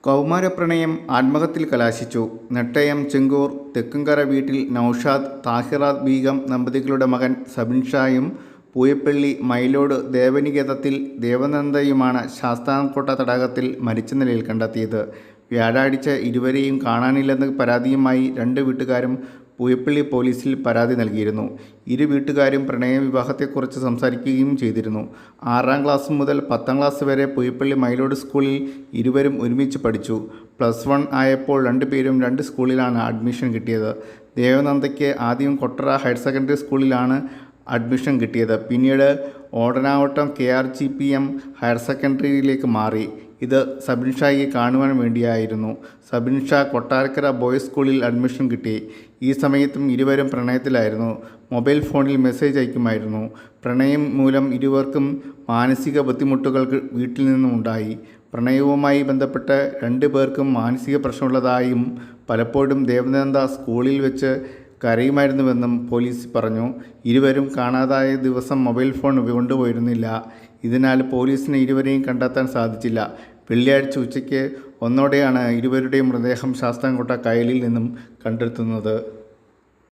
കൗമാരപ്രണയം ആത്മഹത്യയിൽ കലാശിച്ചു. നെട്ടയം ചെങ്കൂർ തെക്കുംകര വീട്ടിൽ നൗഷാദ് താഹിറാത്ത് ബീഗം ദമ്പതികളുടെ മകൻ സബിൻഷായും പൂയപ്പള്ളി മൈലോട് ദേവനികേതത്തിൽ ദേവനന്ദയുമാണ് ശാസ്താംകോട്ട തടാകത്തിൽ മരിച്ച നിലയിൽ കണ്ടെത്തിയത്. വ്യാഴാഴ്ച ഇരുവരെയും കാണാനില്ലെന്ന പരാതിയുമായി രണ്ട് വീട്ടുകാരും പൂയപ്പള്ളി പോലീസിൽ പരാതി നൽകിയിരുന്നു. ഇരു വീട്ടുകാരും പ്രണയവിവാഹത്തെക്കുറിച്ച് സംസാരിക്കുകയും ചെയ്തിരുന്നു. 6ാം ക്ലാസ് മുതൽ 10ാം ക്ലാസ് വരെ പൂയപ്പള്ളി മൈലോട് സ്കൂളിൽ ഇരുവരും ഒരുമിച്ച് പഠിച്ചു. +1 ആയപ്പോൾ രണ്ടുപേരും രണ്ട് സ്കൂളിലാണ് അഡ്മിഷൻ കിട്ടിയത്. ദേവനന്ദയ്ക്ക് ആദ്യം കൊട്ടറ ഹയർ സെക്കൻഡറി സ്കൂളിലാണ് അഡ്മിഷൻ കിട്ടിയത്. പിന്നീട് ഓടനാവട്ടം KRGPM ഹയർ സെക്കൻഡറിയിലേക്ക് മാറി. ഇത് സബിൻഷായെ കാണുവാൻ വേണ്ടിയായിരുന്നു. സബിൻഷാ കൊട്ടാരക്കര ബോയ്സ് സ്കൂളിൽ അഡ്മിഷൻ കിട്ടി. ഈ സമയത്തും ഇരുവരും പ്രണയത്തിലായിരുന്നു. മൊബൈൽ ഫോണിൽ മെസ്സേജ് അയക്കുമായിരുന്നു. പ്രണയം മൂലം ഇരുവർക്കും മാനസിക ബുദ്ധിമുട്ടുകൾ വീട്ടിൽ നിന്നും ഉണ്ടായി. പ്രണയവുമായി ബന്ധപ്പെട്ട് രണ്ടു പേർക്കും മാനസിക പ്രശ്നമുള്ളതായും പലപ്പോഴും ദേവനന്ദ സ്കൂളിൽ വെച്ച് കരയുമായിരുന്നുവെന്നും പോലീസ് പറഞ്ഞു. ഇരുവരും കാണാതായ ദിവസം മൊബൈൽ ഫോൺ കൊണ്ടുപോയിരുന്നില്ല. ഇതിനാൽ പോലീസിന് ഇരുവരെയും കണ്ടെത്താൻ സാധിച്ചില്ല. വെള്ളിയാഴ്ച ഉച്ചയ്ക്ക് 1ഓടെയാണ് ഇരുവരുടെയും മൃതദേഹം ശാസ്താംകോട്ട കായലിൽ നിന്നും കണ്ടെത്തുന്നത്.